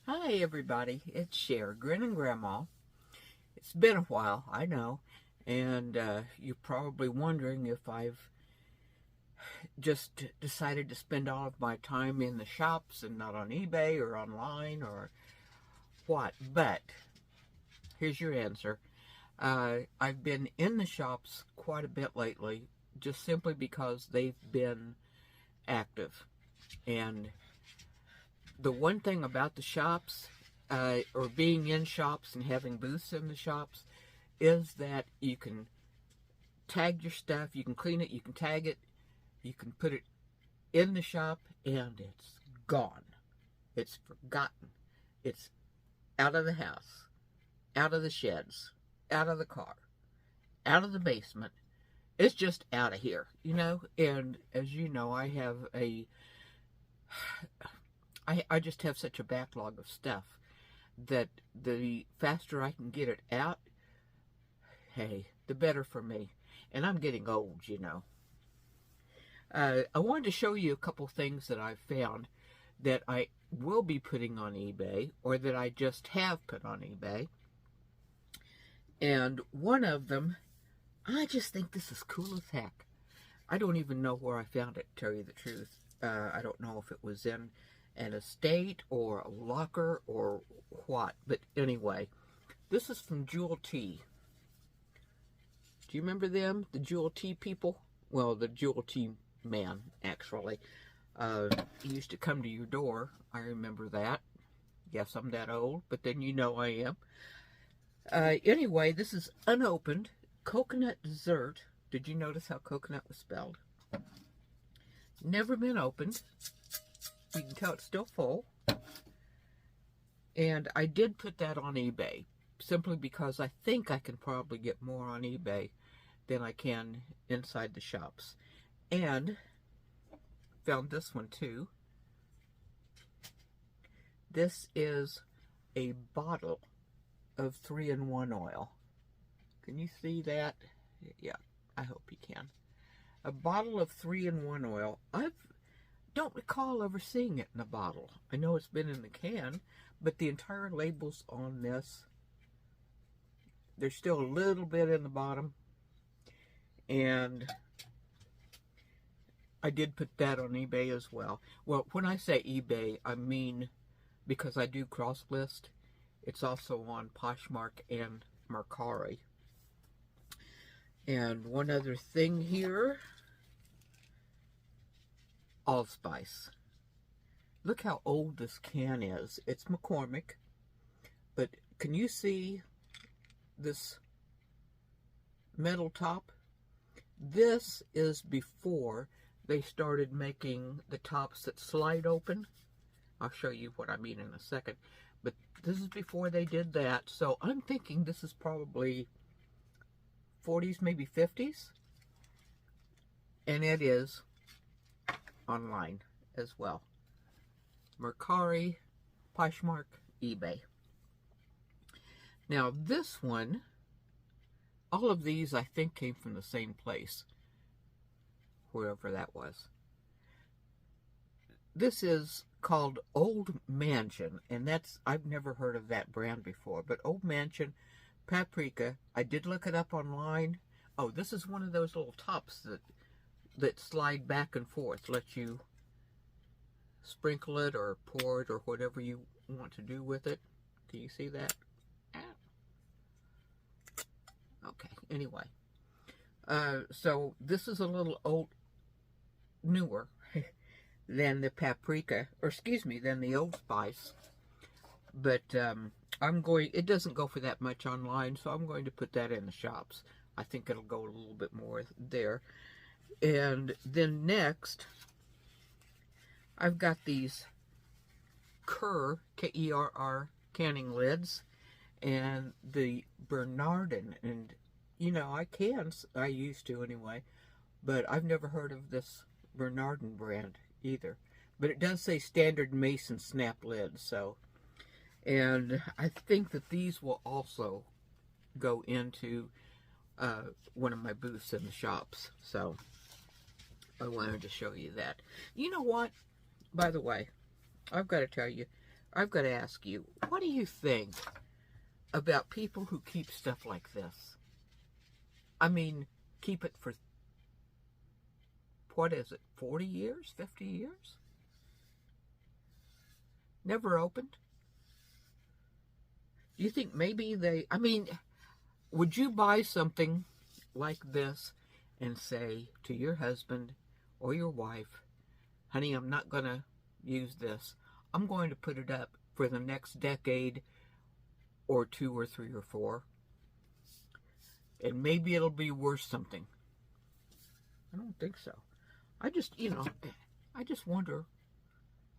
Hi everybody, it's Cher, Grinning Grandma. It's been a while, I know, and you're probably wondering if I've just decided to spend all of my time in the shops and not on eBay or online or what. But here's your answer. I've been in the shops quite a bit lately, just simply because they've been active. And the one thing about the shops, or being in shops and having booths in the shops, is that you can tag your stuff, you can clean it, you can tag it, you can put it in the shop, and it's gone. It's forgotten. It's out of the house, out of the sheds, out of the car, out of the basement. It's just out of here, And as you know, I just have such a backlog of stuff that the faster I can get it out, hey, the better for me. And I'm getting old. I wanted to show you a couple things that I've found that I will be putting on eBay, or that I just have put on eBay. And one of them, I just think this is cool as heck. I don't even know where I found it, to tell you the truth. I don't know if it was in an estate or a locker or what. But anyway, this is from Jewel Tea. Do you remember them? The Jewel Tea people? Well, the Jewel Tea man, actually. He used to come to your door. I remember that. Yes, I'm that old, but then you know I am. Anyway, this is unopened coconut dessert. Did you notice how coconut was spelled? Never been opened. You can tell it's still full. And I did put that on eBay, simply because I think I can probably get more on eBay than I can inside the shops. And found this one too. This is a bottle of 3-in-1 oil. Can you see that? Yeah, I hope you can. A bottle of 3-in-1 oil. I don't recall ever seeing it in a bottle. I know it's been in the can, but the entire label's on this. There's still a little bit in the bottom. And I did put that on eBay as well. Well, when I say eBay, I mean, because I do cross-list, it's also on Poshmark and Mercari. And one other thing here, allspice. Look how old this can is. It's McCormick, but can you see this metal top? This is before they started making the tops that slide open. I'll show you what I mean in a second, but this is before they did that. So I'm thinking this is probably 40s, maybe 50s, and it is online as well. Mercari, Poshmark, eBay. Now this one, all of these I think came from the same place, wherever that was. This is called Old Mansion, and I've never heard of that brand before, but Old Mansion Paprika. I did look it up online. Oh, this is one of those little tops that slide back and forth, let you sprinkle it or pour it or whatever you want to do with it. Can you see that? Okay, anyway. So this is a little newer than the paprika, or excuse me, than the Old Spice. But it doesn't go for that much online, so I'm going to put that in the shops. I think it'll go a little bit more there. And then next, I've got these Kerr, K-E-R-R, canning lids, and the Bernardin. And, I used to anyway, but I've never heard of this Bernardin brand either. But it does say standard Mason snap lid, so. And I think that these will also go into one of my booths in the shops. So I wanted to show you that. You know what? By the way, I've got to tell you, I've got to ask you, what do you think about people who keep stuff like this? I mean, keep it for, what is it, 40 years, 50 years? Never opened? Do you think maybe I mean, would you buy something like this and say to your husband or your wife, honey, I'm not going to use this. I'm going to put it up for the next decade or 2 or 3 or 4. And maybe it'll be worth something. I don't think so. I just wonder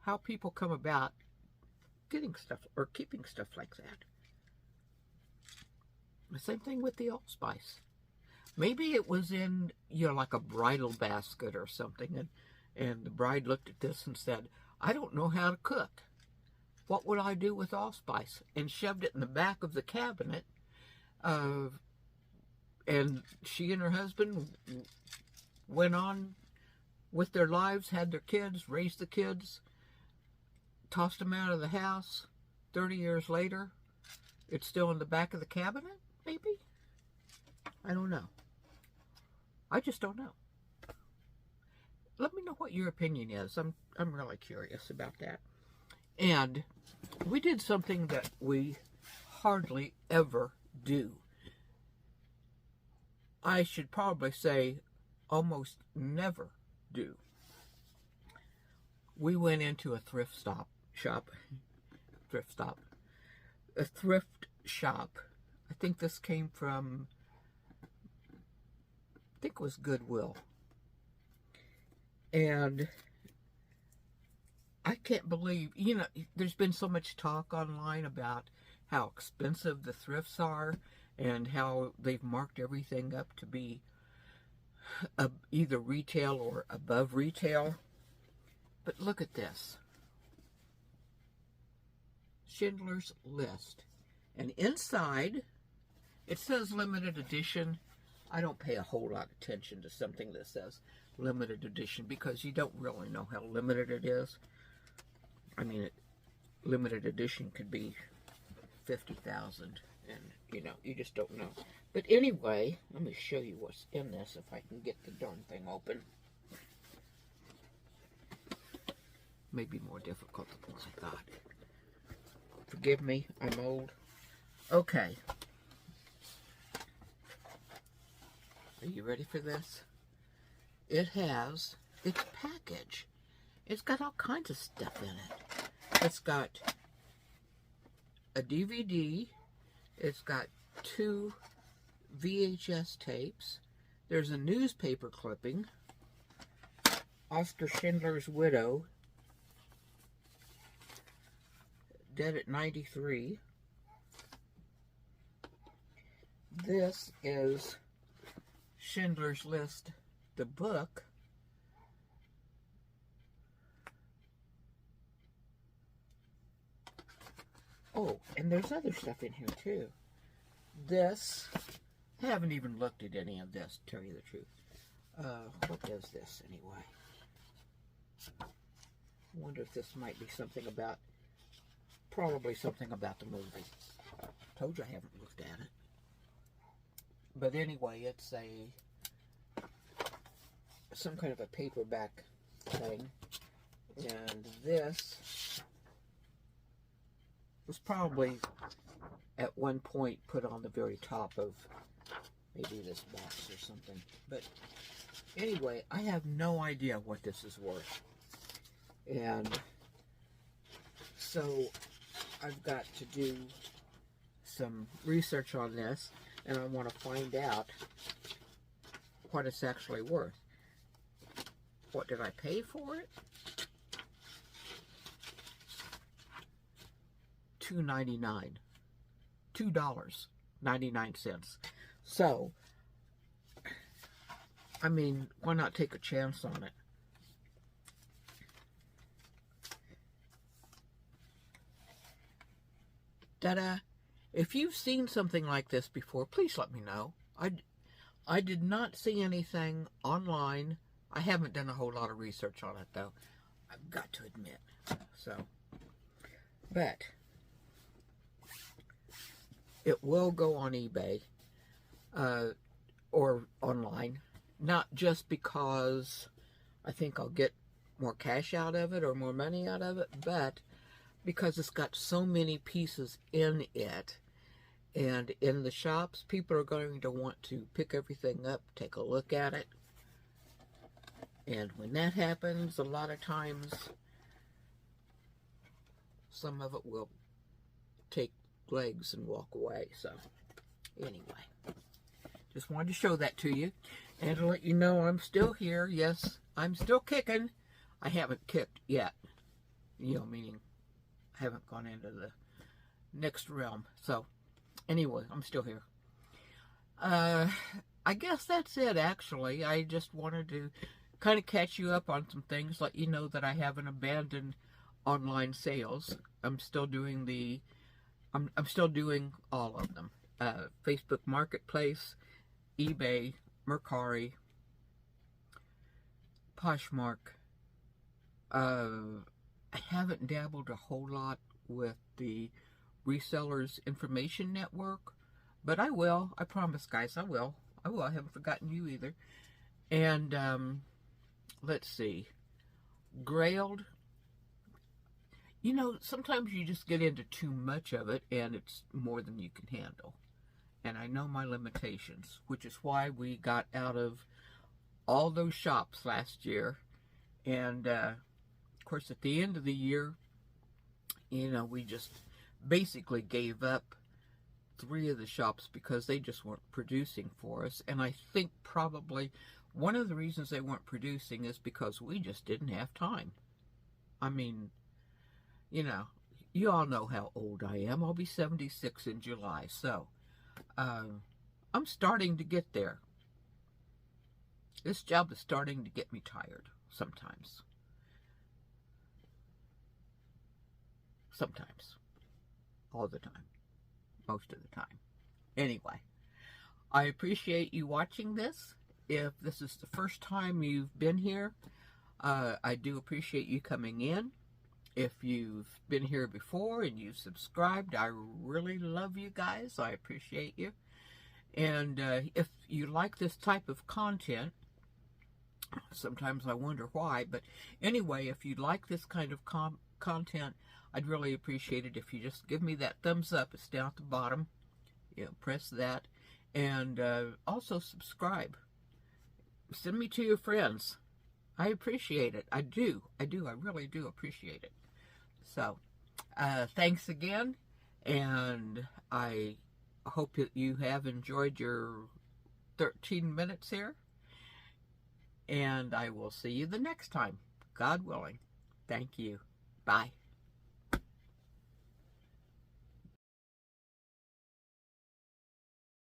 how people come about getting stuff or keeping stuff like that. The same thing with the allspice. Maybe it was in, like a bridal basket or something, and the bride looked at this and said, I don't know how to cook. What would I do with allspice? And shoved it in the back of the cabinet. And she and her husband went on with their lives, had their kids, raised the kids, tossed them out of the house. 30 years later, it's still in the back of the cabinet, maybe? I don't know. I just don't know. Let me know what your opinion is. I'm really curious about that. And we did something that we hardly ever do. I should probably say almost never do. We went into a thrift shop. A thrift shop. I think this came from, I think it was Goodwill. And I can't believe, there's been so much talk online about how expensive the thrifts are and how they've marked everything up to be either retail or above retail. But look at this. Schindler's List. And inside, it says limited edition. I don't pay a whole lot of attention to something that says limited edition because you don't really know how limited it is. I mean, limited edition could be 50,000 and, you just don't know. But anyway, let me show you what's in this if I can get the darn thing open. Maybe more difficult than I thought. Forgive me, I'm old. Okay. Are you ready for this? It has its package. It's got all kinds of stuff in it. It's got a DVD. It's got 2 VHS tapes. There's a newspaper clipping. Oscar Schindler's widow, dead at 93. This is Schindler's List, the book. Oh, and there's other stuff in here too. This, I haven't even looked at any of this, to tell you the truth. What is this anyway? I wonder if this might be something about, probably something about the movie. Told you I haven't looked at it. But anyway, it's some kind of a paperback thing. And this was probably at one point put on the very top of maybe this box or something. But anyway, I have no idea what this is worth. And so I've got to do some research on this, and I want to find out what it's actually worth. What did I pay for it? $2.99. $2.99. So, I mean, why not take a chance on it? Ta-da! If you've seen something like this before, please let me know. I did not see anything online. I haven't done a whole lot of research on it, though. I've got to admit. So, but it will go on eBay or online, not just because I think I'll get more cash out of it or more money out of it, but because it's got so many pieces in it. And in the shops, people are going to want to pick everything up, take a look at it. And when that happens, a lot of times, some of it will take legs and walk away. So, anyway, just wanted to show that to you. And to let you know I'm still here. Yes, I'm still kicking. I haven't kicked yet. Meaning I haven't gone into the next realm. So, anyway, I'm still here. I guess that's it, actually. I just wanted to kind of catch you up on some things, let you know that I haven't abandoned online sales. I'm still doing I'm still doing all of them. Facebook Marketplace, eBay, Mercari, Poshmark. I haven't dabbled a whole lot with the Resellers Information Network, but I will. I promise, guys, I will. I haven't forgotten you either. And let's see, Grailed. Sometimes you just get into too much of it, and it's more than you can handle. And I know my limitations, which is why we got out of all those shops last year. And of course, at the end of the year, we just basically gave up 3 of the shops because they just weren't producing for us. And I think probably one of the reasons they weren't producing is because we just didn't have time. I mean, you all know how old I am. I'll be 76 in July. So I'm starting to get there. This job is starting to get me tired sometimes. Sometimes. All the time. Most of the time. Anyway, I appreciate you watching this. If this is the first time you've been here, I do appreciate you coming in. If you've been here before and you've subscribed, I really love you guys. I appreciate you. And if you like this type of content, sometimes I wonder why, but anyway, if you like this kind of content, I'd really appreciate it if you just give me that thumbs up. It's down at the bottom. Press that. And also subscribe. Send me to your friends. I appreciate it. I do. I really do appreciate it. So, thanks again. And I hope that you have enjoyed your 13 minutes here. And I will see you the next time, God willing. Thank you. Bye.